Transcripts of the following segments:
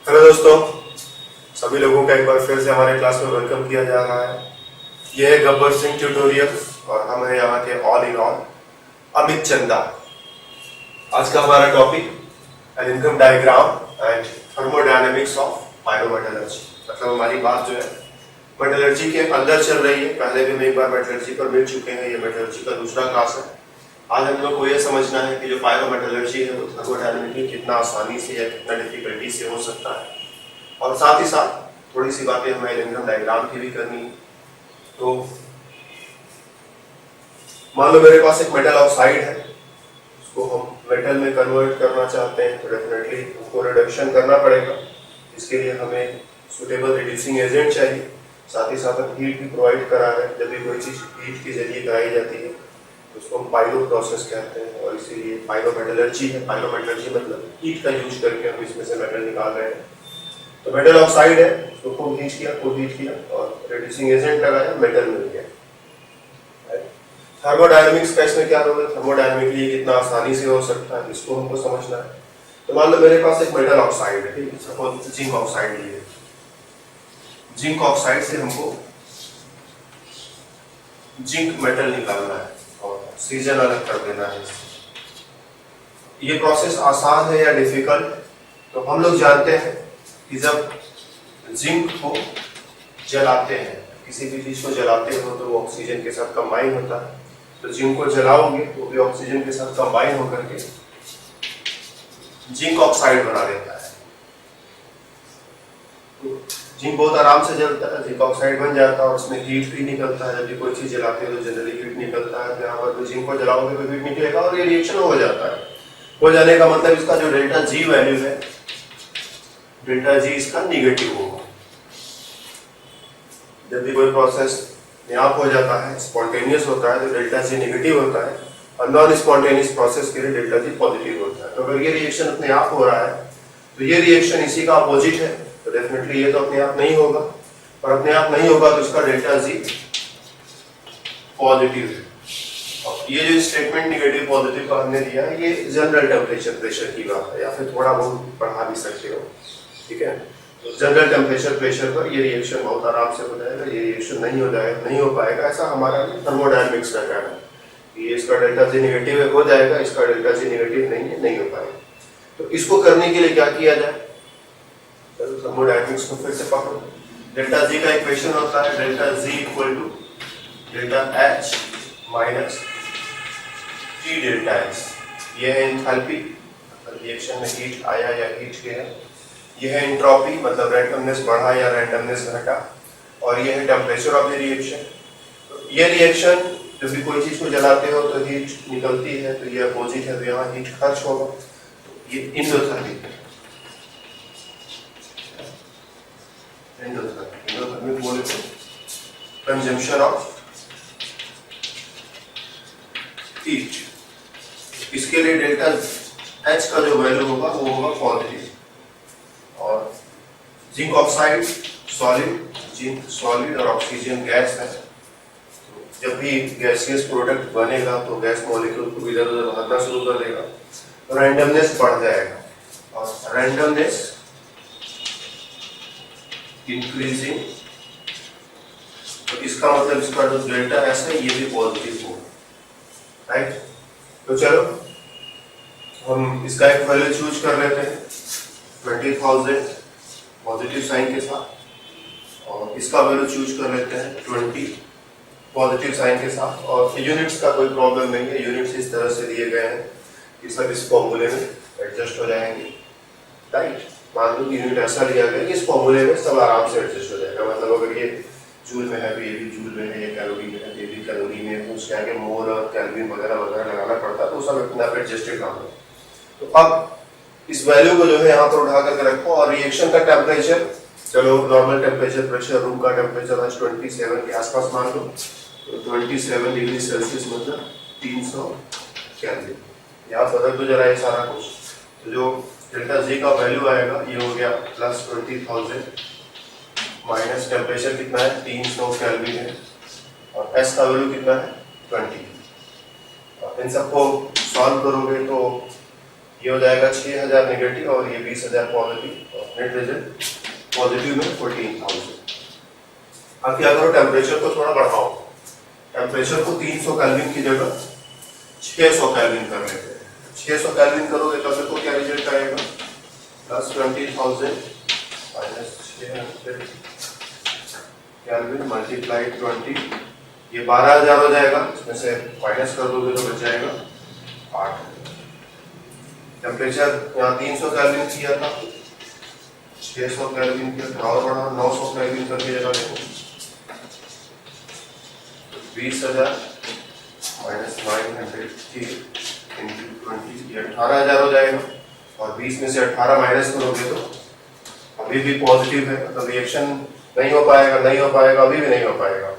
Hello दोस्तों, सभी लोगों का एक बार फिर से हमारे क्लास में वेलकम किया जा रहा है। यह है गब्बर सिंह ट्यूटोरियल और हम हैं यहाँ के ऑल इन ऑल अमित चंदा। आज का हमारा topic an income diagram and thermodynamics of pyrometallurgy. मतलब हमारी बात जो है मेटलर्जी के अंदर चल रही है। पहले भी हम एक बार मेटलर्जी पर मिल चुके हैं, ये मेटलर्जी का दूसरा क्लास है। आज हम लोग को यह समझना है कि जो पायरोमेटलर्जी है वो थर्मोडायनेमिकली कितना आसानी से या कितना डिफिकल्टी से हो सकता है, और साथ ही साथ थोड़ी सी बातें हमें इनकम डायग्राम की भी करनी है। तो मान लो मेरे पास एक मेटल ऑक्साइड है, उसको हम मेटल में कन्वर्ट करना चाहते हैं तो डेफिनेटली उसको रिडक्शन करना पड़ेगा। इसके लिए हमें सुटेबल रिड्यूसिंग एजेंट चाहिए, साथ ही साथ हम हीट भी प्रोवाइड करा है। जब भी कोई चीज़ हीट के जरिए कराई जाती है तो उसको हम पायरो प्रोसेस कहते हैं, और इसीलिए पायरोमेटलर्जी है। पायरोमेटलर्जी मतलब हीट का यूज करके हम इसमें से मेटल निकाल रहे हैं। तो मेटल ऑक्साइड है, उसको खूब हीट किया और रिड्यूसिंग एजेंट लगाया, मेटल मिल गया। थर्मोडायनेमिक्स का इसमें क्या रोल है, थर्मोडायनेमिकली कितना आसानी से हो सकता है, इसको हमको समझना है। तो मान लो मेरे पास एक मेटल ऑक्साइड है, ठीक है, सपोज जिंक ऑक्साइड लिए। जिंक ऑक्साइड से हमको जिंक मेटल निकालना है और ऑक्सीजन अलग कर देना है। ये प्रोसेस आसान है या डिफिकल्ट, तो हम लोग जानते हैं कि जब जिंक को जलाते हैं, किसी भी चीज को जलाते हो तो वो ऑक्सीजन के साथ कंबाइन होता है। तो जिंक को जलाओगे तो भी ऑक्सीजन के साथ कंबाइन होकर के जिंक ऑक्साइड बना देता है। तो जिंक बहुत आराम से जलता है, जिंक ऑक्साइड बन जाता है और उसमें हीट भी निकलता है। जब भी कोई चीज जलाते हो तो जनरली हीट निकलता है, यहाँ पर जिंक को जलाओगे तो हीट निकलेगा और ये रिएक्शन हो जाता है। हो जाने का मतलब इसका जो डेल्टा जी वैल्यू है, डेल्टा जी इसका निगेटिव होगा। जब भी कोई प्रोसेस आप हो जाता है, स्पॉन्टेनियस होता है, तो डेल्टा जी नेगेटिव होता है, और नॉन स्पॉन्टेनियस प्रोसेस के लिए डेल्टा जी पॉजिटिव होता है। तो अगर ये रिएक्शन अपने आप हो रहा है तो ये रिएक्शन इसी का अपोजिट है, तो डेफिनेटली ये तो अपने आप नहीं होगा, और अपने आप नहीं होगा तो इसका डेल्टा जी पॉजिटिव है। और ये जो स्टेटमेंट निगेटिव पॉजिटिव का हमने दिया है, ये जनरल टेम्परेचर प्रेशर की बात है, या फिर थोड़ा बहुत बढ़ा भी सकते हो, ठीक है। तो जनरल टेम्परेचर प्रेशर पर ये रिएक्शन बहुत आराम से हो जाएगा। ये रिएक्शन नहीं हो पाएगा, ऐसा हमारा थर्मोडायनेमिक्स का कहना है। ये इसका डेल्टा जी नेगेटिव हो जाएगा, इसका डेल्टा जी नेगेटिव नहीं हो पाएगा। तो इसको करने के लिए क्या किया जाए, थर्मोडायनेमिक्स को फिर से पकड़ो। डेल्टा जी का इक्वेशन होता है delta G equal to delta H minus T delta H. ये है एंथैल्पी, रिएक्शन में हीट आया या हीट गया। यह है एंट्रोपी, मतलब रैंडमनेस बढ़ा या रैंडमनेस घटा, और यह है टेम्परेचर ऑफ द रिएक्शन। तो ये रिएक्शन जब भी कोई चीज को जलाते हो तो हीट निकलती है, तो ये अपोजिट है, तो यहाँ हीट खर्च होगा। तो ये एंडोथर्मिक बोले तो कंजम्पशन ऑफ हीट। इसके लिए डेल्टा एच का जो वैल्यू होगा वो होगा पॉजिटिव। और zinc oxide solid, zinc solid और ऑक्सीजन गैस है। तो जब भी गैसियस प्रोडक्ट बनेगा तो गैस मॉलिक्यूल को इधर उधर भागना शुरू कर देगा, तो रैंडमनेस बढ़ जाएगा, और रैंडमनेस इंक्रीजिंग, तो इसका मतलब इसका जो डेल्टा एस है ये भी पॉजिटिव होगा, राइट। तो चलो हम इसका एक वैल्यू चूज कर लेते हैं 20,000 पॉजिटिव साइन के साथ, और इसका वैल्यू चूज कर लेते हैं 20 पॉजिटिव साइन के साथ। और यूनिट्स का कोई प्रॉब्लम नहीं है, यूनिट्स इस तरह से दिए गए हैं कि सब इस फॉर्मूले में एडजस्ट हो जाएंगे, राइट। मान लो यूनिट ऐसा लिया गया कि इस फॉर्मूले में सब आराम से एडजस्ट हो जाएगा। मतलब अगर ये जूल में है तो ये भी जूल में है, ये कैलोरी में है ये भी कैलोरी में है, तो उसके आगे मोल और केल्विन वगैरह वगैरह लगाना पड़ता है, तो सब अपने आप एडजस्टेड काम है। तो अब इस वैल्यू को जो है यहाँ पर उठा करके रखो, और रिएक्शन का टेम्परेचर, चलो नॉर्मल टेम्परेचर प्रेशर रूम का टेम्परेचर आज 27 के आसपास मान लो, तो 27 डिग्री सेल्सियस मतलब 300 केल्विन। यहाँ बदल दो जरा ये सारा कुछ, तो जो डेल्टा जी का वैल्यू आएगा ये हो गया प्लस 20,000 माइनस टेम्परेचर कितना है 300 केल्विन है, और एस का वैल्यू कितना है 20। इन सबको सॉल्व करोगे तो ये हो जाएगा 6000 नेगेटिव और ये 20000 पॉजिटिव और नेट रिजल्ट पॉजिटिव में 14000। अब क्या करो, टेम्परेचर को थोड़ा बढ़ाओ, टेम्परेचर को 300 केल्विन की जगह 600 केल्विन कर लेते हैं। 600 केल्विन करोगे तब देखो क्या रिजल्ट आएगा, प्लस 20,000 माइनस 600 केल्विन मल्टीप्लाई 20, ये 12,000 हो जाएगा, इसमें से माइनस कर दोगे तो बच जाएगा 8। टेम्परेचर यहाँ 300 केल्विन किया था, 600 केल्विन किया था और बढ़ा 900 केल्विन करके जगह देखो 20,000 माइनस 900 की इंटू 20, ये 18,000 हो जाएगा और 20 में से 18 माइनस करोगे तो अभी भी पॉजिटिव है, तो रिएक्शन नहीं हो पाएगा, नहीं हो पाएगा, अभी भी नहीं हो पाएगा।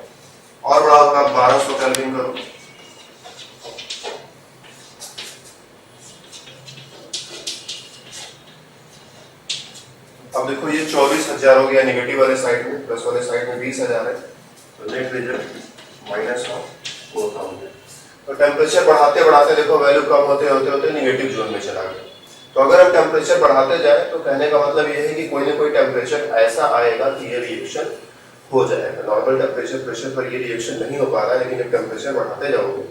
और बढ़ाओ आप 1200 केल्विन करो, अब देखो ये 24,000 हो गया नेगेटिव वाले साइड में, प्लस वाले साइड में 20,000 है, तो नेट रिजल्ट माइनस 4,000। तो टेम्परेचर बढ़ाते बढ़ाते देखो वैल्यू कम होते होते होते नेगेटिव जोन में चला गया। तो अगर हम टेम्परेचर बढ़ाते जाए तो कहने का मतलब ये है कि कोई ना कोई टेम्परेचर ऐसा आएगा कि ये रिएक्शन हो जाएगा। नॉर्मल टेम्परेचर प्रेशर पर ये रिएक्शन नहीं हो पा रहा है, लेकिन जब टेम्परेचर बढ़ाते जाओगे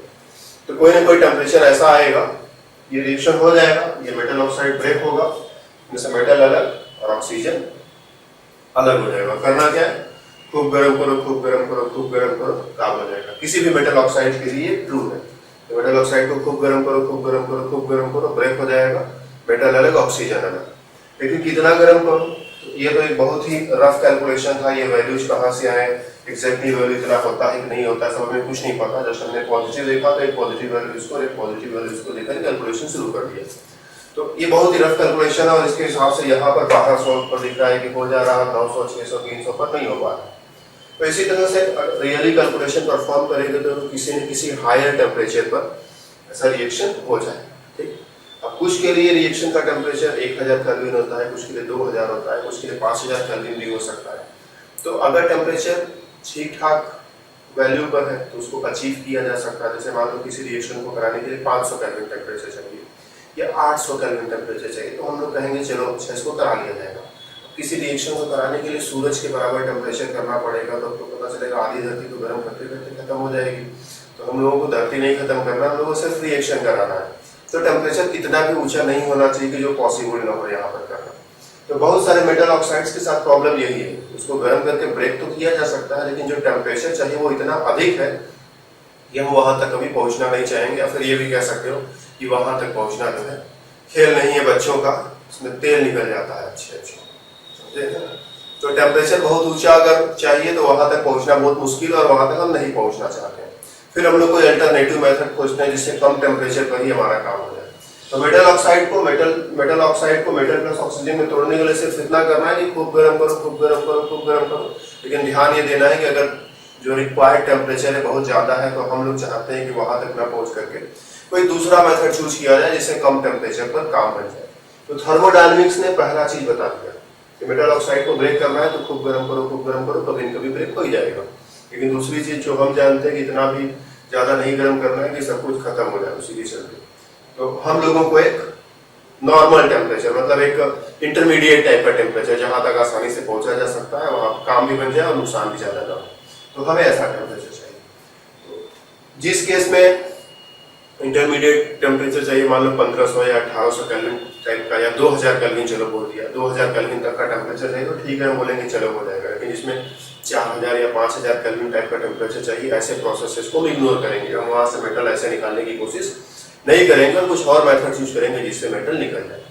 तो कोई ना कोई टेम्परेचर ऐसा आएगा, ये रिएक्शन हो जाएगा, ये मेटल ऑक्साइड ब्रेक होगा, जैसे मेटल अलग और ऑक्सीजन अलग हो जाएगा। करना क्या है, खूब गर्म करो, खूब गर्म करो, खूब गर्म करो, काम हो जाएगा। किसी भी मेटल ऑक्साइड के लिए ट्रू है, तो मेटल ऑक्साइड को खूब गर्म करो, खूब गर्म करो, खूब गर्म करो, ब्रेक हो जाएगा, मेटल अलग ऑक्सीजन अलग। लेकिन कितना गर्म करो, तो ये तो एक बहुत ही रफ कैलकुलेशन था, ये वैल्यूज कहाँ से आए, एग्जैक्टली वैल्यू इतना होता है कि नहीं होता है सब हमें कुछ नहीं पता। जब हमने पॉजिटिव देखा तो एक पॉजिटिव वैल्यू इसको, एक पॉजिटिव वैल्यू इसको लेकर कैलकुलेशन शुरू कर दिया। तो ये बहुत ही रफ कैलकुलेशन है और इसके हिसाब से यहाँ पर 1200 पर दिख रहा है कि हो जा रहा है, 900, 600, 300 पर नहीं हो पा रहा। तो इसी तरह से रियली कैलकुलेशन परफॉर्म करेंगे तो किसी न किसी हायर टेम्परेचर पर ऐसा रिएक्शन हो जाए। ठीक, अब कुछ के लिए रिएक्शन का टेम्परेचर 1000 केल्विन होता है, कुछ के लिए 2000 होता है, कुछ के लिए 5000 केल्विन भी हो सकता है। तो अगर टेम्परेचर ठीक ठाक वैल्यू पर है तो उसको अचीव किया जा सकता है। जैसे मान लो किसी रिएक्शन को कराने के लिए 500 केल्विन टेम्परेचर चाहिए या 800 केल्विन टेम्परेचर चाहिए, तो हम लोग कहेंगे चलो अच्छा इसको करा लिया जाएगा। किसी रिएक्शन को कराने के लिए सूरज के बराबर टेम्परेचर करना पड़ेगा, तो आपको पता चलेगा आधी धरती तो गर्म करते करते खत्म हो जाएगी। तो हम लोगों को धरती नहीं खत्म करना, हम लोगों को सिर्फ रिएक्शन कराना है। तो टेम्परेचर कितना भी ऊंचा नहीं होना चाहिए कि जो पॉसिबल ना हो यहाँ पर करना। तो बहुत सारे मेटल ऑक्साइड्स के साथ प्रॉब्लम यही है, उसको गर्म करके ब्रेक तो किया जा सकता है, लेकिन जो टेम्परेचर चाहिए वो इतना अधिक है कि हम वहां तक कभी पहुंचना नहीं चाहेंगे। या फिर ये भी कह सकते हो कि वहां तक पहुंचना जो है खेल नहीं है बच्चों का, उसमें तेल निकल जाता है अच्छे अच्छे, समझे ना। तो टेम्परेचर बहुत ऊंचा अगर चाहिए तो वहां तक पहुंचना बहुत मुश्किल और वहां तक हम नहीं पहुंचना चाहते हैं। फिर हम लोग को अल्टरनेटिव मेथड खोजते हैं जिससे कम टेम्परेचर पर ही हमारा काम हो जाए। तो मेटल ऑक्साइड को मेटल प्लस ऑक्सीजन में तोड़ने के लिए सिर्फ इतना करना है कि खूब गर्म करो, खूब गर्म करो, खूब गर्म करो। लेकिन ध्यान ये देना है कि अगर जो रिक्वायर्ड टेम्परेचर है बहुत ज्यादा है तो हम लोग चाहते हैं कि वहां तक ना पहुंच करके कोई दूसरा मेथड चूज किया जाए जिससे कम टेम्परेचर पर काम बन जाए। तो थर्मोडायनामिक्स ने पहला चीज बता दिया कि मेटल ऑक्साइड को ब्रेक करना है तो खूब गर्म करो, खूब गर्म करो, कभी न कभी ब्रेक हो ही जाएगा। लेकिन दूसरी चीज जो हम जानते हैं कि इतना भी ज्यादा नहीं गर्म करना है कि सब कुछ खत्म हो जाए उसी के चलते। तो हम लोगों को एक नॉर्मल टेम्परेचर, मतलब एक इंटरमीडिएट टाइप का टेम्परेचर जहां तक आसानी से पहुंचा जा सकता है, वहां काम भी बन जाए और नुकसान भी ज्यादा ना हो, तो हमें ऐसा टेम्परेचर चाहिए। तो जिस केस में इंटरमीडिएट टेम्परेचर चाहिए, मान लो 1500 या 1800 केल्विन टाइप का या 2000 केल्विन, चलो बोल दिया 2000 केल्विन तक का टेम्परेचर चाहिए तो ठीक है हम बोलेंगे चलो हो जाएगा। लेकिन इसमें 4000 या 5000 केल्विन टाइप का टेम्परेचर चाहिए, ऐसे प्रोसेसेस को हम इग्नोर करेंगे। हम वहां से मेटल ऐसे निकालने की कोशिश नहीं करेंगे और कुछ और मेथड यूज करेंगे जिससे मेटल निकल जाए।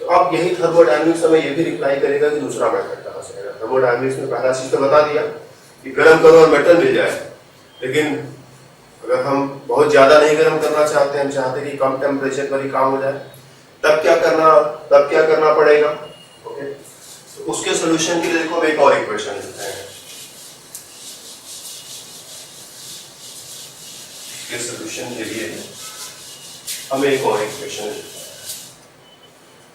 तो अब यही थर्मोडायनामिक्स हमें ये भी रिप्लाई करेगा कि दूसरा मेथड कहाँ से आएगा। थर्मोडायनामिक्स में पहला चीज तो बता दिया कि गर्म करो और मेटल मिल जाए, लेकिन अगर हम बहुत ज्यादा नहीं गर्म करना चाहते, हम चाहते हैं कि कम टेम्परेचर पर ही काम हो जाए, तब क्या करना पड़ेगा। ओके, तो उसके सोल्यूशन के लिए देखो हम एक और इक्वेशन लिखते हैं। इसके सोल्यूशन के लिए हम एक और इक्वेशन लिखते हैं।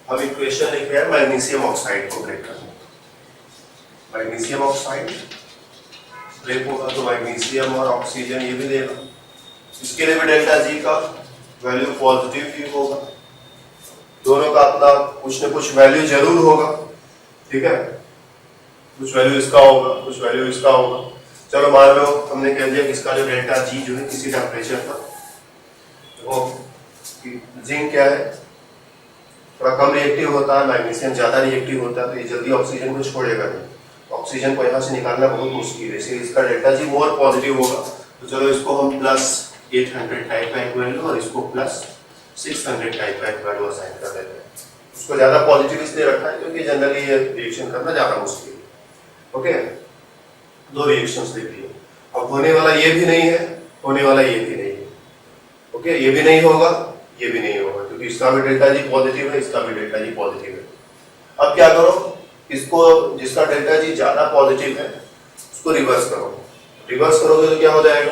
हम इक्वेशन लिख रहे हैं मैग्नीशियम ऑक्साइड को ब्रेक करने। मैग्नीशियम ऑक्साइड ब्रेक होगा तो मैग्नीशियम और ऑक्सीजन ये भी देगा, इसके लिए भी डेल्टा जी का वैल्यू पॉजिटिव ही होगा। दोनों का अपना कुछ न कुछ वैल्यू जरूर होगा, ठीक है, कुछ वैल्यू इसका होगा, कुछ वैल्यू इसका होगा। चलो मान लो हमने कह दिया कि इसका जो डेल्टा जी जो है किसी टेम्परेचर पर, वो जिंक क्या है, थोड़ा कम रिएक्टिव होता है, मैग्नीशियम ज्यादा रिएक्टिव होता है, तो ये जल्दी ऑक्सीजन को छोड़ेगा नहीं, ऑक्सीजन को यहाँ से निकालना बहुत मुश्किल है, इसलिए इसका डेल्टा जी मोर पॉजिटिव होगा। तो चलो इसको हम प्लस 800 टाइप का एक वैल्यू और इसको प्लस 600 टाइप का एक वैल्यू असाइन कर देते हैं। उसको ज्यादा पॉजिटिव इसलिए रखा है क्योंकि जनरली ये रिएक्शन करना ज्यादा मुश्किल है। ओके, दो रिएक्शंस लिख लिए। अब होने वाला ये भी नहीं है, होने वाला ये भी नहीं है। ओके, ये भी नहीं होगा, ये भी नहीं होगा, क्योंकि इसका भी डेल्टा जी पॉजिटिव है, इसका भी डेल्टा जी पॉजिटिव है। अब क्या करो, इसको जिसका डेल्टा जी ज्यादा पॉजिटिव है उसको रिवर्स करो। रिवर्स करोगे तो क्या हो जाएगा,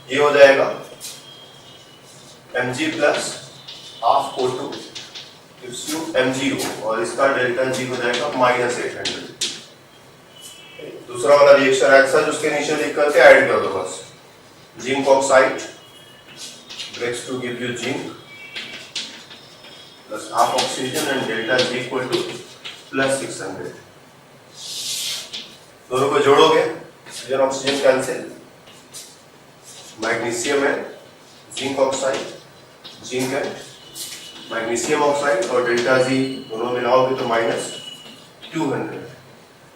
ये हो जाएगा mg plus half O2 gives you mgO और इसका डेल्टा जी हो जाएगा -800। दूसरा वाला रिएक्शन ऐसा उसके नीचे लिख करके ऐड कर दो बस, zinc oxide breaks to give you zinc plus half oxygen and delta G equal to plus 600। दोनों को जोड़ोगे, ऑक्सीजन ऑक्सीजन कैंसिल, मैग्नीशियम है, जिंक ऑक्साइड, जिंक है, मैग्नीशियम ऑक्साइड और डेल्टा जी दोनों मिलाओगे तो -200।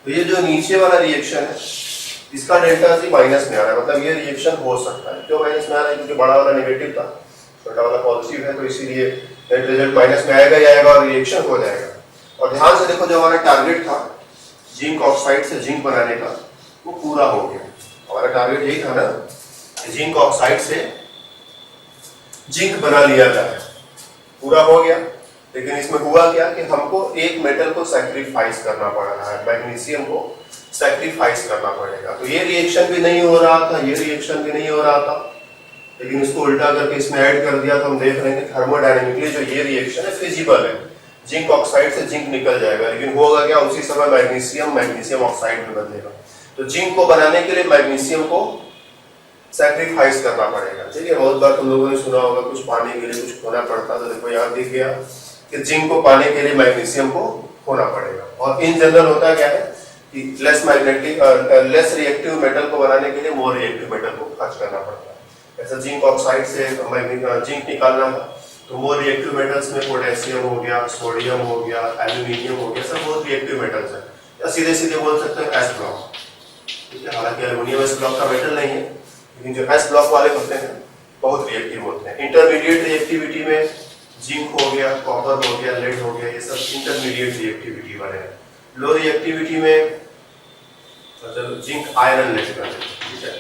तो ये जो नीचे वाला रिएक्शन है इसका डेल्टा जी माइनस में आ रहा है, मतलब ये रिएक्शन हो सकता है। क्यों माइनस में आ रहा है, क्योंकि बड़ा वाला नेगेटिव था, छोटा वाला पॉजिटिव है, तो इसीलिए नेट रिजल्ट माइनस में आएगा ही आएगा और रिएक्शन हो जाएगा। और ध्यान से देखो, जो हमारा टारगेट था जिंक ऑक्साइड से जिंक बनाने का वो पूरा हो गया। हमारा टारगेट यही था ना, जिंक ऑक्साइड से जिंक बना लिया जाए, पूरा हो गया। लेकिन इसमें हुआ क्या कि हमको एक मेटल को सैक्रिफाइस करना पड़ रहा है, मैग्नीशियम को सैक्रिफाइस करना पड़ेगा। तो ये रिएक्शन भी नहीं हो रहा था, ये रिएक्शन भी नहीं हो रहा था, लेकिन इसको उल्टा करके इसमें ऐड कर दिया तो हम देख रहे हैं कि थर्मोडायनेमिकली जो ये रिएक्शन है फिजिबल है, जिंक ऑक्साइड से जिंक निकल जाएगा। लेकिन होगा क्या, उसी समय मैग्नीशियम ऑक्साइड में बदलेगा। तो जिंक को बनाने के लिए मैग्नीशियम को सैक्रिफाइस करना पड़ेगा। ठीक है, बहुत बार तुम लोगों ने सुना होगा कुछ पाने के लिए कुछ खोना पड़ता, तो देखो यहाँ दिख गया कि जिंक को पाने के लिए मैग्नीशियम को खोना पड़ेगा। और इन जनरल होता क्या है कि लेस रिएक्टिव मेटल को बनाने के लिए मोर रिएक्टिव मेटल को खर्च करना पड़ता है। ऐसा जिंक ऑक्साइड से जिंक निकालना था तो मोर रिएक्टिव मेटल्स में पोटेशियम हो गया, सोडियम हो गया, एल्यूमिनियम हो गया, सब मोर रिएक्टिव मेटल्स है, या सीधे सीधे बोल सकते हैं एस ब्लॉक। ठीक है, हालांकि एल्यूमिनियम एस ब्लॉक का मेटल नहीं है, लेकिन जो एस ब्लॉक वाले होते हैं बहुत रिएक्टिव होते हैं। इंटरमीडिएट रिएक्टिविटी में जिंक हो गया, कॉपर हो गया, लेड हो गया, ये सब इंटरमीडिएट रिएक्टिविटी वाले हैं। लो रिएक्टिविटी में चलो जिंक आयरन लेड कर, ठीक है,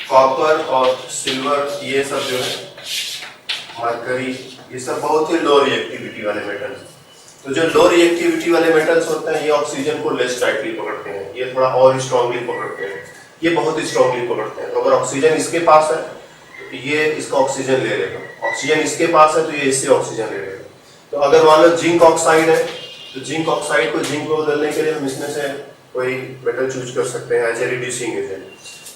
कॉपर और सिल्वर ये सब जो है, मरकरी, ये सब बहुत ही लो रिएक्टिविटी वाले मेटल्स। तो जो लो रिएक्टिविटी वाले मेटल्स होते हैं ये ऑक्सीजन को लेस टाइटली पकड़ते हैं, ये थोड़ा और स्ट्रांगली पकड़ते हैं, ये बहुत स्ट्रांगली पकड़ते हैं। तो अगर ऑक्सीजन इसके पास है तो ये इसका ऑक्सीजन ले लेगा, ऑक्सीजन इसके पास है तो ये इससे ऑक्सीजन ले लेगा। तो अगर मान लो जिंक ऑक्साइड है तो जिंक ऑक्साइड को जिंक को बदलने के लिए हम इसमें से कोई मेटल चूज कर सकते हैं एज ए रिड्यूसिंग एजेंट।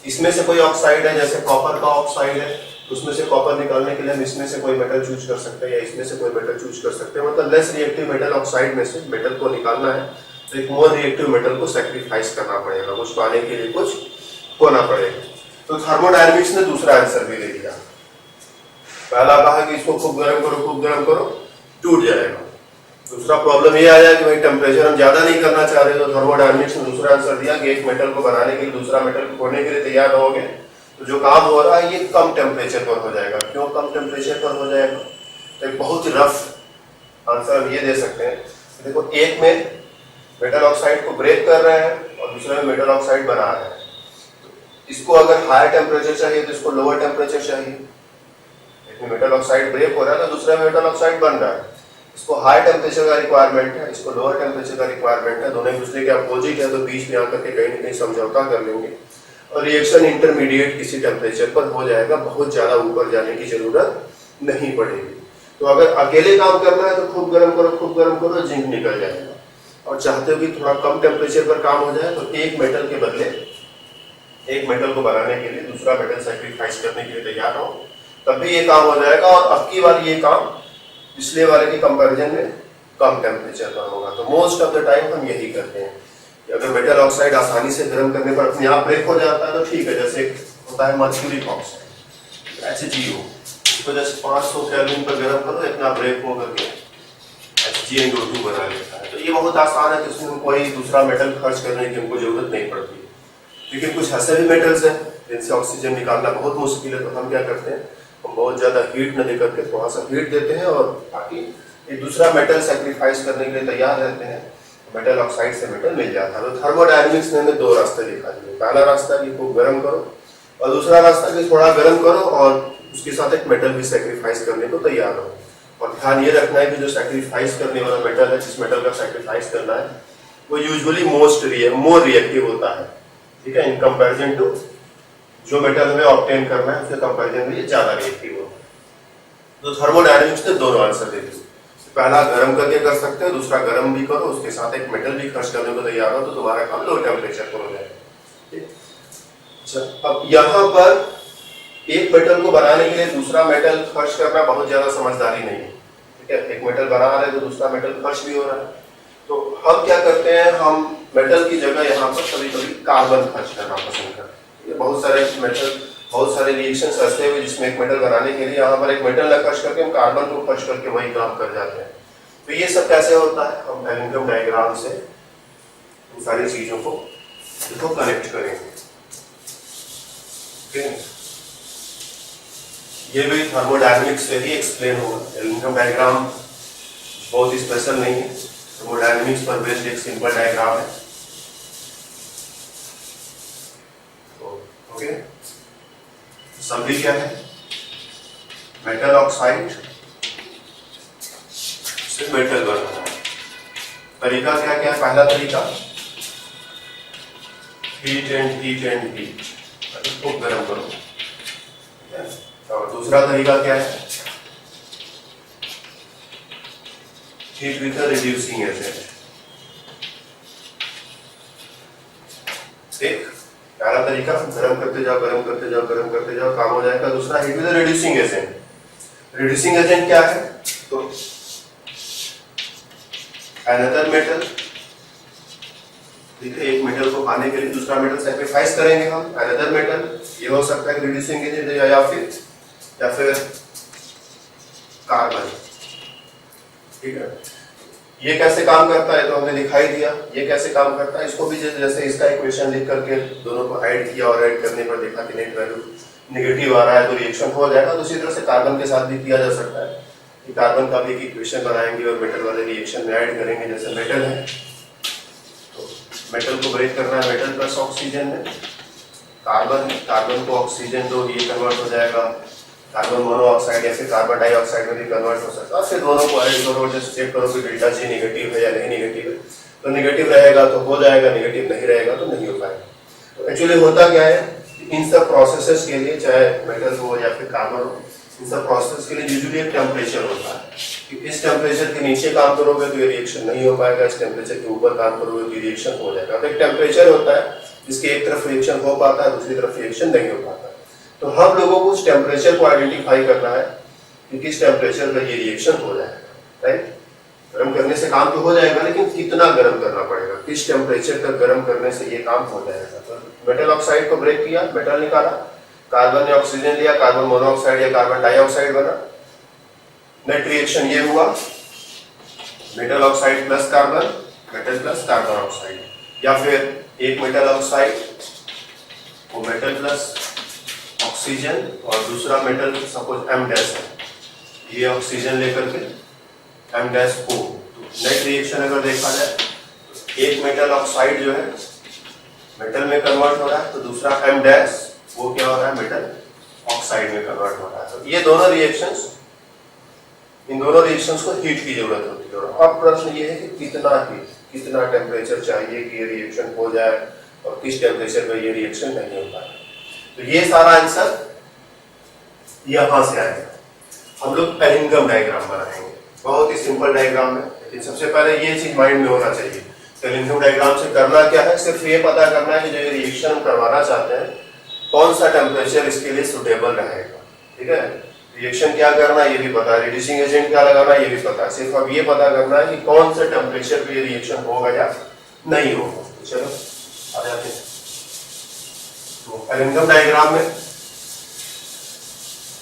इसमें से कोई ऑक्साइड है, जैसे कॉपर का ऑक्साइड है, उसमें से कॉपर निकालने के लिए हम इसमें से कोई मेटल चूज कर सकते हैं या इसमें से कोई मेटल चूज कर सकते हैं। मतलब लेस रिएक्टिव मेटल ऑक्साइड में से मेटल को निकालना है तो एक मोर रिएक्टिव मेटल को सैक्रिफाइस करना पड़ेगा, कुछ पाने के लिए कुछ खोना पड़ेगा। तो थर्मोडायनेमिक्स ने दूसरा आंसर भी दे दिया। पहला कहा कि इसको खूब गर्म करो, टूट जाएगा। दूसरा प्रॉब्लम ये आया कि भाई टेम्परेचर हम ज्यादा नहीं करना चाह रहे, तो थर्मोडायनेमिक्स ने दूसरा आंसर दिया कि एक मेटल को बनाने के लिए दूसरा मेटल को खोने के लिए तैयार रहोगे तो जो काम हो रहा है ये कम टेम्परेचर पर हो जाएगा। क्यों कम टेम्परेचर पर हो जाएगा, तो एक बहुत ही रफ आंसर हम ये दे सकते हैं। देखो, एक में मेटल ऑक्साइड को ब्रेक कर रहे हैं और दूसरे में मेटल ऑक्साइड बना रहे हैं। इसको अगर हायर टेम्परेचर चाहिए तो इसको लोअर टेम्परेचर चाहिए। एक में मेटल ऑक्साइड ब्रेक हो रहा है तो दूसरे में मेटल ऑक्साइड बन रहा है, इसको हायर टेम्परेचर का रिक्वायरमेंट है, इसको लोअर टेम्परेचर का रिक्वायरमेंट है। दोनों एक दूसरे के अपोजिट है तो बीच में आकर के कहीं ना कहीं समझौता कर लेंगे और रिएक्शन इंटरमीडिएट किसी टेम्परेचर पर हो जाएगा, बहुत ज्यादा ऊपर जाने की जरूरत नहीं पड़ेगी। तो अगर अकेले काम करना है तो खूब गर्म करो, जिंक निकल जाएगा। और चाहते हो कि थोड़ा कम टेम्परेचर पर काम हो जाए तो एक मेटल के बदले एक मेटल को बनाने के लिए दूसरा मेटल सैक्रिफाइस करने के लिए तैयार हो, तब भी ये काम हो जाएगा। और अब की बार ये काम पिछले वाले के कंपैरिजन में कम टेम्परेचर पर होगा। तो मोस्ट ऑफ द टाइम हम यही करते हैं कि अगर मेटल ऑक्साइड आसानी से गर्म करने पर अपने आप ब्रेक हो जाता है तो ठीक है, जैसे होता है मर्क्यूरिक ऑक्साइड HgO, इसको जैसे 500 केल्विन पर गर्म करो इतना ब्रेक हो करके HgNO2 बना लेता है। तो ये बहुत आसान है, तो इसमें कोई दूसरा मेटल खर्च करने की हमको जरूरत नहीं पड़ती। लेकिन कुछ ऐसे भी मेटल्स हैं जिनसे ऑक्सीजन निकालना बहुत मुश्किल है, तो हम क्या करते हैं, हम बहुत ज्यादा हीट न देकर के थोड़ा सा हीट देते हैं और बाकी एक दूसरा मेटल सेक्रीफाइस करने के लिए तैयार रहते हैं, मेटल ऑक्साइड से मेटल मिल जाता है। तो थर्मोडायनेमिक्स में हमें दो रास्ते दिखा दिए, पहला रास्ता कि खूब गर्म करो और दूसरा रास्ता कि थोड़ा गर्म करो और उसके साथ एक मेटल भी सेक्रीफाइस करने को तैयार हो। और ध्यान ये रखना है कि जो सेक्रीफाइस करने वाला मेटल है, जिस मेटल का सेक्रीफाइस करना है, वो यूजुअली मोर रिएक्टिव होता है, ठीक है, इन कंपैरिजन टू जो मेटल हमें ऑब्टेन करना है उसके कंपैरिजन में ये ज्यादा रिएक्टिव होता है। तो थर्मोडायनेमिक्स ने दोनों आंसर दे दिए, पहला गर्म करके कर सकते हो, दूसरा गर्म भी करो उसके साथ एक मेटल भी खर्च करने को तैयार हो, तो तुम्हारा काम लो टेम्परेचर पर हो जाएगा। अच्छा, अब यहाँ पर एक मेटल को बनाने के लिए दूसरा मेटल खर्च करना बहुत ज्यादा समझदारी नहीं है, ठीक है। एक मेटल बना रहे तो दूसरा मेटल खर्च भी हो रहा है, तो हम क्या करते हैं, हम मेटल की जगह यहाँ पर कभी कभी कार्बन खर्च करना पसंद करते हैं। बहुत सारे मेटल, बहुत सारे रिएक्शंस ऐसे हुए जिसमें एक मेटल बनाने के लिए यहाँ पर एक मेटल न खर्च करके हम कार्बन को खर्च करके वही काम कर जाते हैं। तो ये सब कैसे होता है, हम एल्यूमिनियम डायग्राम से इन सारी चीजों को इसको कनेक्ट करेंगे। ये भी थर्मोडायनेमिक्स से ही एक्सप्लेन होगा। एल्यूमिनियम डायग्राम बहुत स्पेशल नहीं है, थर्मोडायनेमिक्स पर बेस्ड एक सिंपल डायग्राम है। ओके, सभी क्या है, मेटल ऑक्साइड से मेटल बनाना है। तरीका क्या क्या है, पहला तरीका heat and heat and heat, इसको गर्म करो, ठीक है। और दूसरा तरीका क्या है, heat with a reducing agent. एक पहला तरीका गर्म करते जाओ, गर्म करते जाओ, गर्म करते जाओ, काम हो जाएगा। दूसरा heat with a reducing agent. Reducing agent क्या है, तो अनदर मेटल, ठीक है, एक मेटल को पाने के लिए दूसरा मेटल सैक्रिफाइस करेंगे हम, अनदर मेटल। ये हो सकता है रिड्यूसिंग एजेंट या फिर कार्बन, ठीक है। ये कैसे काम करता है तो हमें दिखाई दिया, ये कैसे काम करता है, इसको भी जैसे इसका इक्वेशन लिख करके दोनों को ऐड किया और ऐड करने पर देखा कि नेट वैल्यू नेगेटिव आ रहा है तो रिएक्शन हो जाएगा। तो उसी तरह से कार्बन के साथ भी किया जा सकता है कि कार्बन का भी एक इक्वेशन बनाएंगे और मेटल वाले रिएक्शन में ऐड करेंगे। जैसे मेटल है तो मेटल को ब्रेक करना है मेटल प्लस ऑक्सीजन में, कार्बन को ऑक्सीजन दो, ये कन्वर्ट हो जाएगा कार्बन मोनोऑक्साइड या फिर कार्बन डाइऑक्साइड में भी कन्वर्ट हो सकता है। फिर दोनों को ऐड करो, जैसे चेक करो कि डेल्टा जी नेगेटिव है या नहीं नेगेटिव है, तो नेगेटिव रहेगा तो हो जाएगा, नेगेटिव नहीं रहेगा तो नहीं हो पाएगा। तो एक्चुअली होता क्या है, इन सब प्रोसेसेस के लिए, चाहे मेटल हो या फिर कार्बन हो, इन सब प्रोसेस के लिए यूजुअली एक टेम्परेचर होता है कि इस टेम्परेचर के नीचे काम करोगे तो ये रिएक्शन नहीं हो पाएगा, इस टेम्परेचर के ऊपर काम करोगे तो रिएक्शन हो जाएगा। तो एक टेम्परेचर होता है जिसके एक तरफ रिएक्शन हो पाता है, दूसरी तरफ रिएक्शन नहीं हो पाता। तो हम लोगों को उस टेम्परेचर को आइडेंटिफाई करना है कि किस टेम्परेचर पर ये रिएक्शन हो जाएगा, राइट। गर्म करने से काम तो हो जाएगा, लेकिन कितना गर्म करना पड़ेगा, किस टेम्परेचर तक गर्म करने से ये काम हो जाएगा। तो मेटल ऑक्साइड को ब्रेक किया, मेटल निकाला, कार्बन ने ऑक्सीजन लिया, कार्बन मोनोऑक्साइड या कार्बन डाइऑक्साइड बना, नेट रिएक्शन ये हुआ, metal oxide plus carbon, metal plus carbon oxide, या फिर एक मेटल ऑक्साइड वो मेटल प्लस ऑक्सीजन और दूसरा मेटल सपोज M डैश है, ये ऑक्सीजन लेकर के M डैश को, नेट रिएक्शन अगर देखा जाए एक मेटल ऑक्साइड जो है मेटल में कन्वर्ट हो रहा है, तो दूसरा M डैश वो क्या हो रहा है, मेटल ऑक्साइड में कन्वर्ट हो रहा है। तो ये दोनों रिएक्शंस, इन दोनों रिएक्शंस को हीट की जरूरत होती है। और अब प्रश्न ये है कि कितना हीट, कितना टेम्परेचर चाहिए कि ये रिएक्शन हो जाए और किस टेम्परेचर पर ये रिएक्शन नहीं हो पाए। तो ये सारा आंसर यहां से आएगा। हम लोग एल्यूमिनियम डायग्राम बनाएंगे, बहुत ही सिंपल डायग्राम है, लेकिन सबसे पहले ये चीज माइंड में होना चाहिए। तो एल्यूमिनियम डायग्राम से करना क्या है, सिर्फ ये पता करना है कि जो रिएक्शन हम करवाना चाहते हैं कौन सा टेम्परेचर इसके लिए सुटेबल रहेगा, ठीक है। रिएक्शन क्या करना है ये भी पता है, रिड्यूसिंग एजेंट क्या लगाना है ये भी पता है, सिर्फ अब ये पता करना है कि कौन से टेम्परेचर पे ये रिएक्शन होगा या नहीं होगा। तो चलो आ जाते हैं। तो एल्यूमिनियम डायग्राम में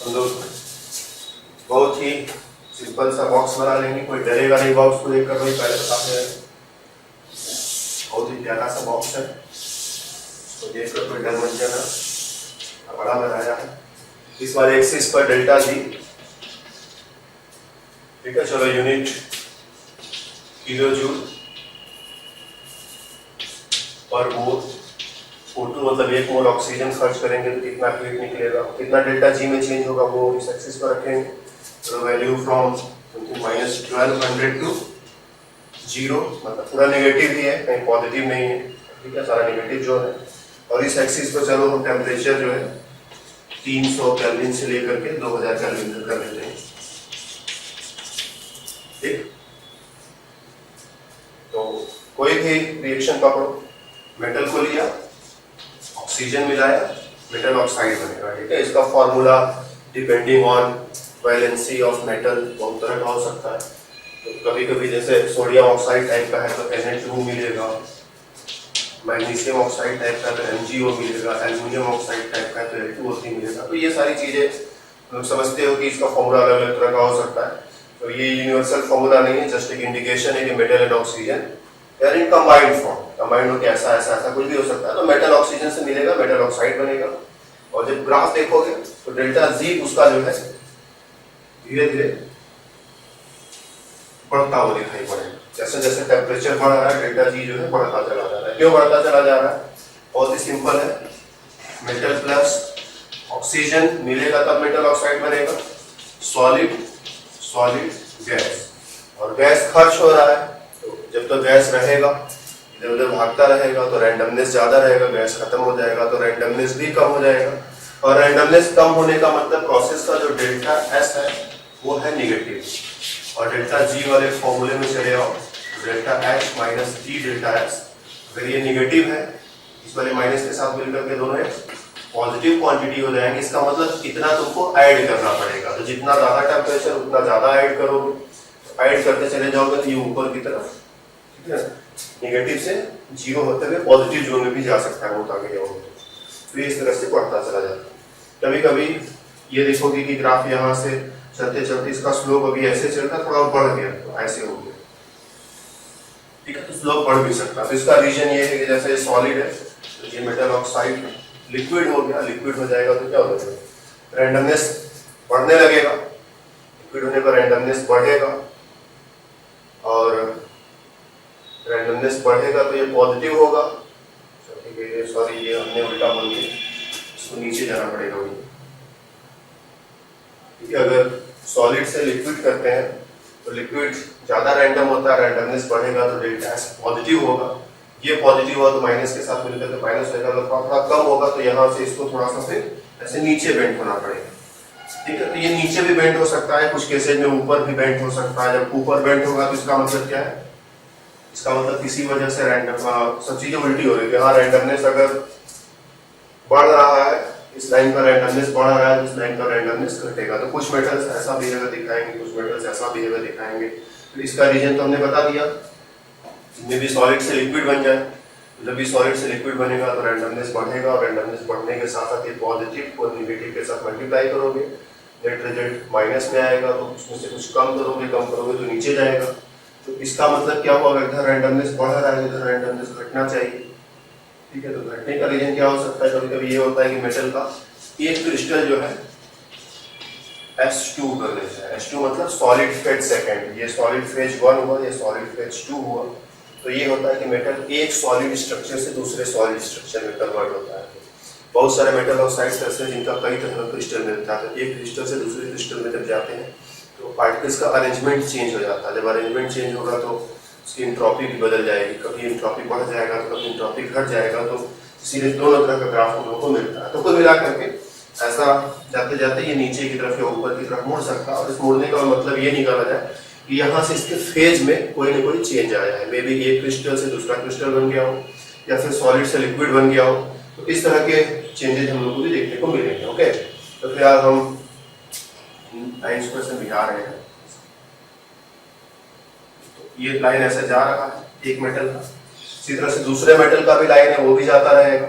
हम लोग बहुत ही सिंपल सा बॉक्स बना लेंगे, कोई डरेगा नहीं बॉक्स को देखकर, कोई पहले बताते हैं बहुत ही प्यारा सा बॉक्स है, तो देखकर कोई डर मत जाना, बड़ा बनाया है। इस वाले एक्सिस पर डेल्टा जी, ठीक है। चलो यूनिट किलो जूल पर मोल, O2 मतलब 1 मोल ऑक्सीजन खर्च करेंगे तो कितना हीट निकलेगा, कितना डेल्टा जी में चेंज होगा वो इस एक्सिस पर रखेंगे। तो वैल्यू फ्रॉम -1200 टू 0, मतलब पूरा नेगेटिव ही है, कहीं पॉजिटिव नहीं है, ठीक है, सारा नेगेटिव जो है। और इस एक्सिस पर चलो हम टेम्परेचर जो है 300 केल्विन से लेकर के 2000 केल्विन तक कर लेते हैं, ठीक। तो कोई भी रिएक्शन पकड़ो, मेटल को लिया, ऑक्सीजन मिलाया, मेटल ऑक्साइड बनेगा, ठीक है। इसका formula depending on valency of metal बहुत तरह का हो सकता है। तो कभी कभी जैसे सोडियम ऑक्साइड टाइप का है तो Na2 मिलेगा, मैग्नीशियम ऑक्साइड टाइप का तो MgO मिलेगा, एल्युमिनियम ऑक्साइड टाइप का तो Al2O3 मिलेगा। तो ये सारी चीजें लोग समझते हो कि इसका फॉर्मूला अलग अलग तरह का हो सकता है। तो ये यूनिवर्सल फॉर्मूला नहीं है, जस्ट एक इंडिकेशन है कि मेटल एंड ऑक्सीजन यार इन कंबाइंड फॉर्म, कंबाइंड होकर ऐसा ऐसा ऐसा कुछ भी हो सकता है। तो मेटल ऑक्सीजन से मिलेगा, मेटल ऑक्साइड बनेगा। और जब ग्राफ देखोगे तो डेल्टा जी उसका जो है धीरे धीरे बढ़ता हुआ दिखाई पड़ेगा। जैसे जैसे टेम्परेचर बढ़ रहा है डेल्टा जी जो है बढ़ता चला जा रहा है। क्यों बढ़ता चला जा रहा है? बहुत ही सिंपल है, मेटल प्लस ऑक्सीजन मिलेगा तब मेटल ऑक्साइड बनेगा, सॉलिड सॉलिड गैस, और गैस खर्च हो रहा है। तो जब तक गैस रहेगा इधर उधर भागता रहेगा तो रैंडमनेस ज्यादा रहेगा, गैस खत्म हो जाएगा तो रैंडमनेस भी कम हो जाएगा। और रैंडमनेस कम होने का मतलब प्रोसेस का जो डेल्टा एस है वो है निगेटिव। और डेल्टा जी वाले फॉर्मूले में चले आओ, डेल्टा एच माइनस जी डेल्टा एस, अगर ये निगेटिव है इस वाले माइनस के साथ मिलकर के दोनों पॉजिटिव क्वांटिटी हो जाएंगे। इसका मतलब इतना तुमको ऐड करना पड़ेगा। तो जितना ज्यादा टेम्परेचर उतना ज्यादा ऐड करोगे, ऐड करते चले जाओगे तो ये ऊपर की तरफ, ठीक है, नेगेटिव से 0 होते हुए पॉजिटिव जोन में भी जा सकता है, बहुत आगे जाओगे तो ये इस तरह से बढ़ता चला जाता है। कभी कभी ये देखोगे कि ग्राफ यहाँ से चलते चलते इसका स्लोप अभी ऐसे चल रहा, थोड़ा बढ़ गया तो ऐसे हो गया, ठीक है, तो स्लोप बढ़ भी सकता है। तो इसका रीजन ये है कि जैसे सॉलिड है तो ये मेटल ऑक्साइड लिक्विड हो गया, लिक्विड हो जाएगा तो क्या हो जाएगा, रैंडमनेस बढ़ने लगेगा, लिक्विड होने पर रैंडमनेस बढ़ेगा, और रैंडमनेस बढ़ेगा तो ये पॉजिटिव होगा, ठीक है, सॉरी ये हमने उल्टा बोल दिया, इसको नीचे जाना पड़ेगा। ठीक है, अगर सॉलिड से लिक्विड करते हैं तो लिक्विड ज्यादा रैंडम होता है, रैंडमनेस बढ़ेगा तो डेल्टा एस पॉजिटिव होगा, ये पॉजिटिव हुआ तो माइनस के साथ मिलकर के माइनस होगा, अगर थोड़ा कम होगा तो यहाँ से इसको थोड़ा सा फिर ऐसे नीचे बेंड होना पड़ेगा, ठीक है। तो ये नीचे भी बेंड हो सकता है, कुछ केसेज में ऊपर भी बेंड हो सकता है। जब ऊपर बेंड होगा तो इसका मतलब क्या है, इसका मतलब किसी वजह से रैंडम सब चीजें उल्टी हो रही है। हाँ, रैंडमनेस अगर बढ़ रहा है, इस लाइन का रैंडमनेस बढ़ रहा है, इस लाइन का रैंडमनेस घटेगा। तो कुछ मेटल्स ऐसा बिहेवियर दिखाएंगे, कुछ मेटल्स ऐसा बिहेवियर दिखाएंगे। तो इसका रीजन तो हमने बता दिया, जितने भी सॉलिड से लिक्विड बन जाए, जब भी सॉलिड से लिक्विड बनेगा तो रैंडमनेस बढ़ेगा, और रैंडमनेस बढ़ने के साथ साथ ये पॉजिटिव और नेगेटिव के साथ मल्टीप्लाई करोगे, नेट रिजल्ट माइनस में आएगा, तो उसमें से कुछ कम करोगे तो नीचे जाएगा। तो इसका मतलब क्या हुआ, इधर रैंडमनेस बढ़ रहा है, इधर रैंडमनेस घटना चाहिए, ठीक है। तो घटने का रीजन क्या हो सकता है, कभी कभी ये होता है कि मेटल का एक क्रिस्टल जो है S2 कर देता है। S2 मतलब सॉलिड फेज सेकंड, ये सॉलिड फेज 1 हुआ, ये सॉलिड फेज 2 हुआ। तो ये होता है कि मेटल एक सॉलिड स्ट्रक्चर से दूसरे सॉलिड स्ट्रक्चर में कन्वर्ट होता है। बहुत सारे मेटल ऑक्साइड्स ऐसे हैं जिनका कई तरह का क्रिस्टल मिलता है, एक क्रिस्टल से दूसरे क्रिस्टल में जब जाते हैं तो पार्टिकल्स का अरेंजमेंट चेंज हो जाता है। जब अरेंजमेंट चेंज होगा तो उसकी एंट्रोपी भी बदल जाएगी, कभी एंट्रोपी बढ़ जाएगा तो कभी एंट्रोपी घट जाएगा। तो इसीलिए दोनों तरह का ग्राफ हम लोग को मिलता है। तो कुल मिला करके ऐसा जाते जाते ये नीचे की तरफ या ऊपर की तरफ मुड़ सकता है। और इस मुड़ने का मतलब ये निकाला जाए कि यहाँ से इसके फेज में कोई ना कोई चेंज आया है, मे बी एक क्रिस्टल से दूसरा क्रिस्टल बन गया हो, या फिर सॉलिड से लिक्विड बन गया हो। तो इस तरह के चेंजेस हम लोग को भी देखने को मिलेंगे। ओके, तो फिलहाल हम लाइन्स को ऐसे मिला रहे हैं, तो ये लाइन ऐसे जा रहा है एक मेटल का, इसी तरह से दूसरे मेटल का भी लाइन है वो भी जाता रहेगा,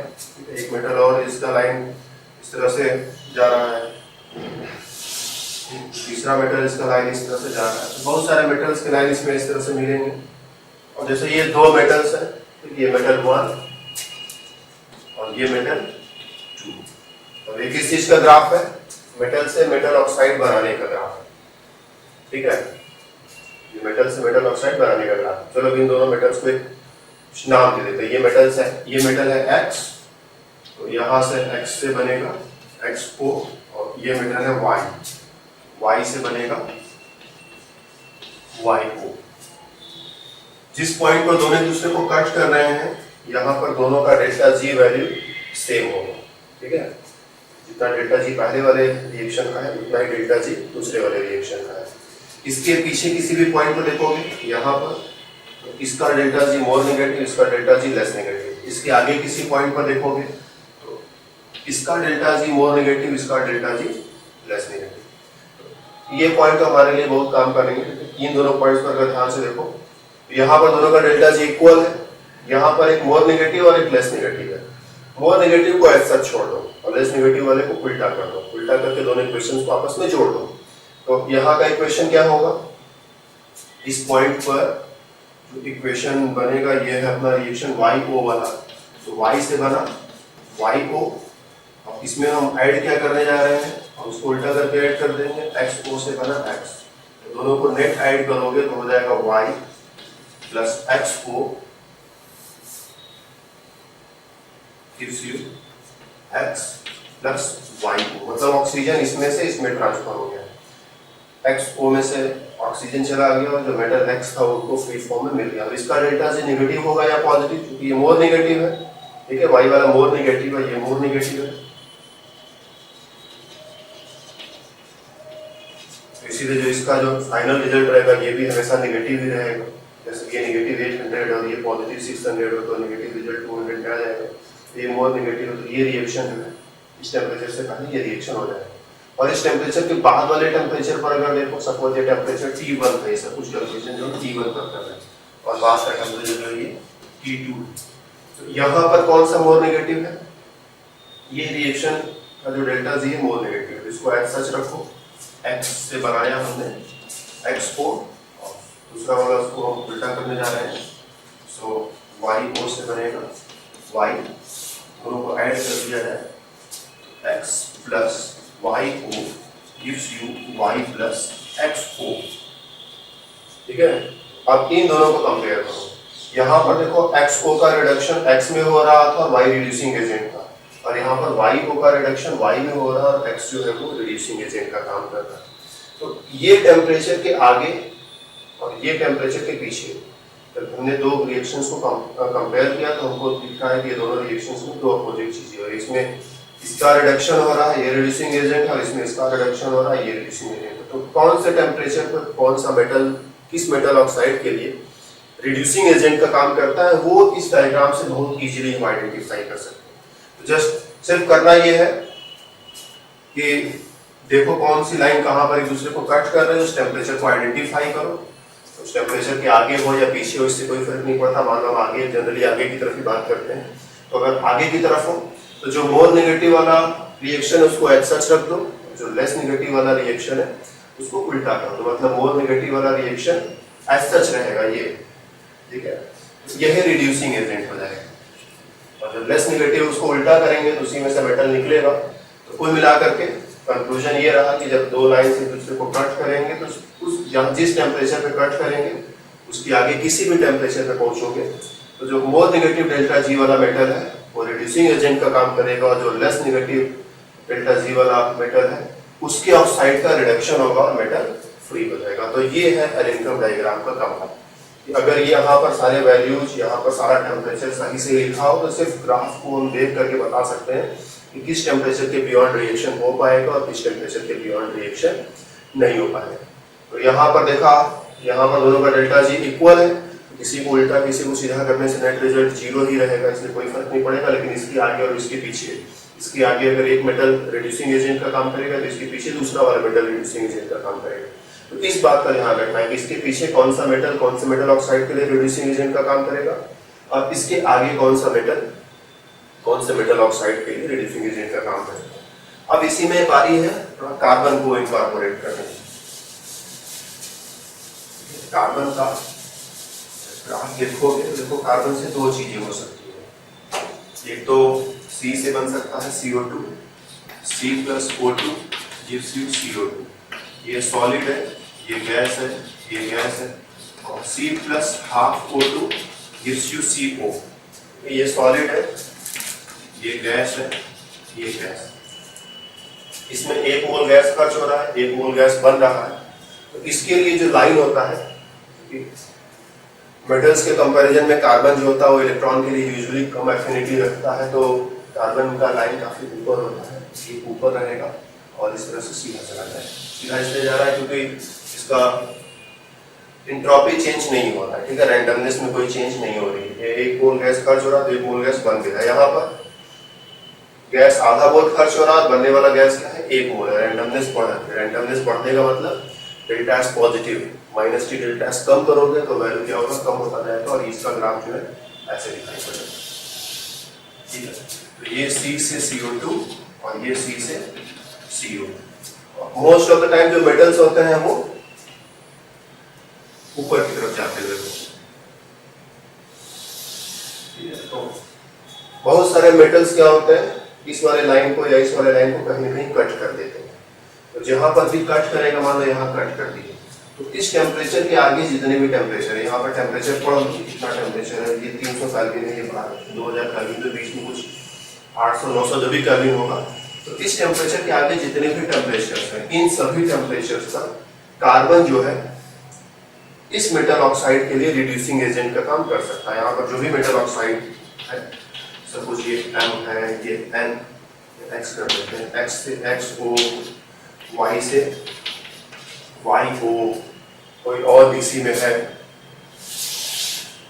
एक मेटल और इसका लाइन इस तरह से जा रहा है, तीसरा मेटल इसका लाइन इस तरह से जा रहा है, तो बहुत सारे मेटल्स के लाइन इसमें इस तरह से मिलेंगे। और जैसे ये दो मेटल्स है, तो ये मेटल 1 और ये मेटल 2, अब ये किस चीज का ग्राफ है, मेटल से मेटल ऑक्साइड बनाने का ग्राफ है, ठीक है, ये मेटल से मेटल ऑक्साइड बनाने का ग्राफ। चलो इन दोनों मेटल्स को एक नाम दे देते हैं, ये मेटल्स है, ये मेटल है X, तो यहाँ से X से बनेगा XO, और ये मेटल है Y से बनेगा YO। जिस पॉइंट पर दोनों दूसरे को कट कर रहे हैं, यहाँ पर दोनों का डेल्टा G वैल्यू सेम होगा, ठीक है, जितना डेल्टा G पहले वाले रिएक्शन का है उतना ही डेल्टा G दूसरे वाले रिएक्शन का है। इसके पीछे किसी भी पॉइंट पर देखोगे, यहाँ पर इसका डेल्टा G मोर नेगेटिव, इसका डेल्टा G लेस नेगेटिव, इसके आगे किसी पॉइंट पर देखोगे तो इसका डेल्टा G मोर नेगेटिव, इसका डेल्टा G लेस नेगेटिव। ये पॉइंट तो हमारे लिए बहुत काम करेंगे, इन दोनों पॉइंट्स पर अगर ध्यान से देखो, यहाँ पर दोनों का डेल्टा G इक्वल है, यहाँ पर एक मोर नेगेटिव और एक लेस नेगेटिव है, मोर नेगेटिव को ऐसा छोड़ दो और लेस नेगेटिव वाले को उल्टा कर दो, उल्टा करके दोनों इक्वेशंस को आपस में जोड़ दो। तो यहाँ का इक्वेशन क्या होगा, इस पॉइंट पर जो इक्वेशन बनेगा ये है अपना रिएक्शन YO वाला, तो Y से बना YO, अब इसमें हम ऐड क्या करने जा रहे हैं, हम उसको उल्टा करके ऐड कर देंगे, XO से बना X, तो दोनों को नेट ऐड करोगे तो हो जाएगा Y plus XO gives you X plus YO, मतलब ऑक्सीजन इसमें से इसमें ट्रांसफर हो गया, XO में से ऑक्सीजन चला गया और जो मेटल X था उसको फ्री फॉर्म में मिल गया। अब इसका डेल्टा G नेगेटिव होगा या पॉजिटिव, क्योंकि ये मोर नेगेटिव है, ठीक है, Y वाला मोर नेगेटिव है, ये मोर नेगेटिव है, इसीलिए जो इसका जो फाइनल रिजल्ट रहेगा ये भी हमेशा नेगेटिव ही रहेगा। जैसे ये नेगेटिव 800 और ये पॉजिटिव 600 हो तो नेगेटिव रिजल्ट 200 आ जाएगा, ये मोर नेगेटिव है तो ये रिएक्शन जो है इस टेम्परेचर से पहले ये रिएक्शन हो जाएगा। और इस टेम्परेचर के बाद वाले टेम्परेचर पर अगर देखो, सपोज ये टेम्परेचर T1 था, ऐसा कुछ कैलकुलेशन जो T1 पर कर रहे हैं, और बाद का टेम्परेचर जो है ये T2, तो यहाँ पर कौन सा मोर नेगेटिव है, ये रिएक्शन का जो डेल्टा G है मोर नेगेटिव है, इसको एज सच रखो, X से बनाया हमने XO, और दूसरा वाला उसको हम उल्टा करने जा रहे हैं, सो YO से बनेगा Y, दोनों को ऐड कर दिया जाए, X plus YO gives you Y plus XO, ठीक है। अब इन दोनों को कंपेयर करो, यहाँ पर देखो XO का रिडक्शन X में हो रहा था और Y रिड्यूसिंग एजेंट था, और यहाँ पर YO का रिडक्शन Y में हो रहा है और X जो है वो रिड्यूसिंग एजेंट का काम कर रहा है। तो ये टेम्परेचर के आगे और ये टेम्परेचर के पीछे जब हमने दो रिएक्शंस को कंपेयर किया तो हमको दिखा है कि ये दोनों रिएक्शंस में दो अपोजिट चीजें, और इसमें इसका रिडक्शन हो रहा है ये रिड्यूसिंग एजेंट है, और इसमें इसका रिडक्शन हो रहा है ये रिड्यूसिंग एजेंट है। तो कौन से टेम्परेचर पर कौन सा मेटल किस मेटल ऑक्साइड के लिए रिड्यूसिंग एजेंट का काम करता है, वो इस डायग्राम से बहुत इजीली हम आइडेंटिफाई कर सकते हैं। तो जस्ट सिर्फ करना ये है कि देखो कौन सी लाइन कहाँ पर एक दूसरे को कट कर रहे हैं, उस टेम्परेचर को आइडेंटिफाई करो, उस टेम्परेचर के आगे हो या पीछे हो इससे कोई फर्क नहीं पड़ता, मान लो हम आगे जनरली आगे की तरफ ही बात करते हैं, तो अगर आगे की तरफ हो तो जो मोर नेगेटिव वाला रिएक्शन है उसको एज सच रख दो, जो लेस नेगेटिव वाला रिएक्शन है उसको उल्टा कर दो, मतलब मोर नेगेटिव वाला रिएक्शन एज सच रहेगा ये, ठीक है, यही रिड्यूसिंग एजेंट हो जाएगा, और जब लेस नेगेटिव उसको उल्टा करेंगे तो उसी में से मेटल निकलेगा। तो कुल मिला करके कंक्लूजन ये रहा कि जब दो लाइन से दूसरे को कट करेंगे तो उस जिस टेम्परेचर पे कट करेंगे उसके आगे किसी भी टेम्परेचर पे पहुंचोगे तो जो मोर नेगेटिव डेल्टा G वाला मेटल है वो रिड्यूसिंग एजेंट का काम करेगा, और जो लेस नेगेटिव डेल्टा G वाला मेटल है उसके ऑक्साइड का रिडक्शन होगा और मेटल फ्री हो जाएगा। तो ये है एलिनकम डायग्राम का काम। अगर यहाँ पर सारे वैल्यूज, यहाँ पर सारा टेम्परेचर सही से लिखा हो तो सिर्फ ग्राफ को हम देख करके बता सकते हैं कि किस टेम्परेचर के बियॉन्ड रिएक्शन हो पाएगा और किस टेम्परेचर के बियॉन्ड रिएक्शन नहीं हो पाएगा। तो यहाँ पर देखा, यहाँ पर दोनों का डेल्टा G इक्वल है, किसी को उल्टा किसी को सीधा करने से नेट रिजल्ट 0 ही रहेगा, इसलिए कोई फर्क नहीं पड़ेगा, लेकिन इसके आगे और इसके पीछे इसके आगे अगर एक मेटल रिड्यूसिंग एजेंट का काम करेगा तो इसके पीछे दूसरा वाला मेटल रिड्यूसिंग एजेंट का काम करेगा। तो इस बात का ध्यान रखना है कि इसके पीछे कौन से मेटल ऑक्साइड के लिए रिड्यूसिंग एजेंट का काम करेगा और इसके आगे कौन से मेटल ऑक्साइड के लिए रिड्यूसिंग एजेंट का काम करेगा। अब इसी में बारी है थोड़ा कार्बन को इनकॉर्पोरेट करने की। कार्बन का ग्राफ देखोगे तो देखो कार्बन से दो चीजें हो सकती है। एक तो C से बन सकता है CO2, C+O2 gives you CO2। ये सॉलिड है, ये गैस है और C+½ gives you CO। ये सॉलिड है, ये गैस है, ये गैस। इसमें 1 मोल गैस खर्च हो रहा है, 1 मोल गैस बन रहा है। तो इसके लिए जो लाइन होता है, मेटल्स के कंपैरिजन में कार्बन जो होता है वो इलेक्ट्रॉन के लिए यूजुअली कम एफिनिटी रखता है, तो कार्बन का लाइन काफी ऊपर होता है, ये ऊपर रहेगा और इस तरह से सीधा चला जाए। सीधा इसलिए जा रहा है क्योंकि इसका एंट्रोपी चेंज नहीं हो रहा है, ठीक है, रैंडमनेस में कोई चेंज नहीं हो रही है। 1 मोल गैस खर्च हो रहा है तो 1 मोल गैस बन गया। यहाँ पर गैस आधा मोल खर्च हो रहा है, बनने वाला गैस क्या है 1 मोल है। रैंडमनेस बढ़ने का मतलब delta S positive, -T delta S कम करोगे तो वैल्यू क्या होगा, कम होता जाएगा और इसका ग्राफ जो है ऐसे दिखाई पड़ेगा, ठीक है। तो ये C से CO2 और ये C से CO। Most of the time जो मेटल्स होते हैं वो ऊपर की तरफ जाते हुए, तो बहुत सारे मेटल्स क्या होते हैं, इस वाले लाइन को या इस वाले लाइन को कहीं ना कहीं कट कर देते हैं। तो जहां पर भी कट करेगा, मान लो यहाँ कट कर दिए, तो इस टेम्परेचर के आगे जितने भी टेम्परेचर है, यहाँ पर टेम्परेचर पढ़ो कितना टेम्परेचर है, ये 300 केल्विन है, ये 2000 केल्विन, तो बीच में कुछ 800-900 जो भी केल्विन होगा। तो इस टेम्परेचर के आगे जितने भी टेम्परेचर्स हैं, इन सभी टेम्परेचर्स पर कार्बन जो है इस मेटल ऑक्साइड के लिए रिड्यूसिंग एजेंट का काम कर सकता है। यहाँ पर जो भी मेटल ऑक्साइड है, सपोज ये M है, ये N, X कर देते हैं, X से XO, Y से YO, कोई और BC में है,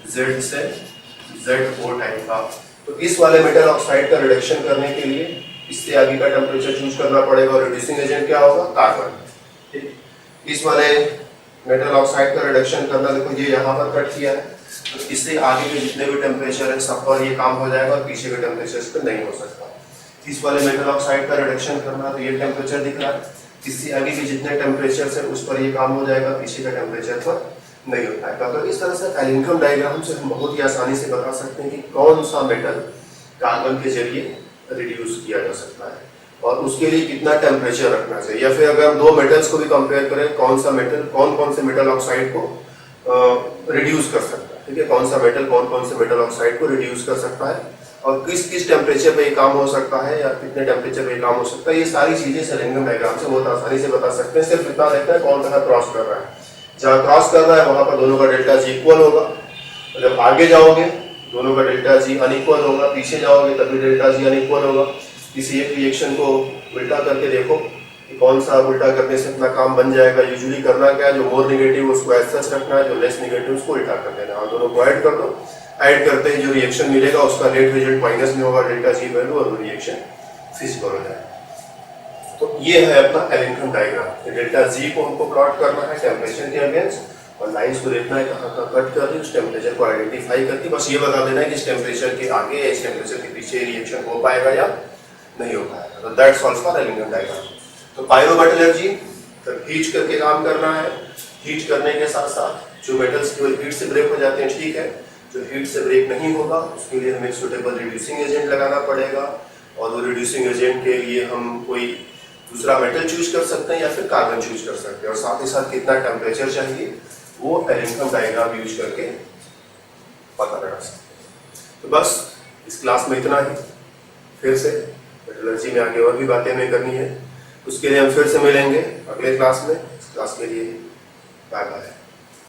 Z से ZO टाइप का। तो इस वाले मेटल ऑक्साइड का रिडक्शन करने के लिए इससे आगे का टेम्परेचर चूज करना पड़ेगा और रिड्यूसिंग एजेंट क्या होगा, कार्बन, ठीक। इस वाले मेटल ऑक्साइड का रिडक्शन करना, देखो ये यहाँ पर कट किया है, तो इससे आगे के जितने भी टेम्परेचर है सब पर ये काम हो जाएगा और पीछे के टेम्परेचर पर नहीं हो सकता। इस वाले मेटल ऑक्साइड का रिडक्शन करना, तो ये टेम्परेचर दिख रहा है, इससे आगे के जितने टेम्परेचर है उस पर ये काम हो जाएगा, पीछे का टेम्परेचर पर नहीं होता है। तो इस तरह से एलिंगम डायग्राम से हम बहुत ही आसानी से बता सकते हैं कि कौन सा मेटल कार्बन के जरिए रिड्यूस किया जा सकता है और उसके लिए कितना टेम्परेचर रखना चाहिए। या फिर अगर हम दो मेटल्स को भी कंपेयर करें, कौन कौन से मेटल ऑक्साइड को रिड्यूस कर सकता है, ठीक है, कौन कौन से मेटल ऑक्साइड को रिड्यूस कर सकता है और किस किस टेम्परेचर पे ये काम हो सकता है या कितने टेम्परेचर पे ये काम हो सकता है। ये सारी चीजें एलिंगम डायग्राम से बहुत आसानी से बता सकते हैं। सिर्फ इतना देखना है कौन कहाँ क्रॉस कर रहा है, जहाँ क्रॉस कर रहा है वहां पर दोनों का डेल्टा जी इक्वल होगा, जब आगे जाओगे दोनों का डेल्टा जी अनइक्वल होगा, पीछे जाओगे तभी डेल्टा जी अनइक्वल होगा। किसी एक रिएक्शन को उल्टा करके देखो कि कौन सा उल्टा करने से अपना काम बन जाएगा। यूजुअली करना क्या है, जो मोर नेगेटिव उसको एज सच रखना है, जो लेस नेगेटिव उसको उल्टा कर देना है, दोनों को ऐड कर दो। ऐड करते ही जो रिएक्शन मिलेगा उसका नेट रिजल्ट माइनस में होगा डेल्टा जी वैल्यू और वो रिएक्शन फिजिकल हो जाएगा। तो ये है अपना एलिंगम डायग्राम। डेल्टा जी को हमको प्लॉट करना है टेम्परेचर के अगेंस्ट और लाइंस को देखना है कहाँ कहाँ कट कर रही है, उस टेम्परेचर को आइडेंटिफाई करके बस ये बता देना है कि इस टेम्परेचर के आगे या इस टेम्परेचर के पीछे रिएक्शन हो पाएगा या नहीं हो पाएगा। तो that's all for Ellingham diagram. तो पायरोमेटलर्जी तो हीट करके काम करना है। हीट करने के साथ साथ जो मेटल्स केवल हीट से ब्रेक हो जाते हैं, ठीक है, जो हीट से ब्रेक नहीं होगा उसके लिए हमें सुटेबल रिड्यूसिंग एजेंट लगाना पड़ेगा और वो रिड्यूसिंग एजेंट के लिए हम कोई दूसरा मेटल चूज कर सकते हैं या फिर कार्बन चूज कर सकते हैं और साथ ही साथ कितना टेम्परेचर चाहिए वो एलिंगम डायग्राम यूज करके पता लगा सकते हैं। तो बस इस क्लास में इतना ही। फिर से मेटलर्जी में आगे और भी बातें हमें करनी है, उसके लिए हम फिर से मिलेंगे अगले क्लास में। इस क्लास के लिए बाय बाय।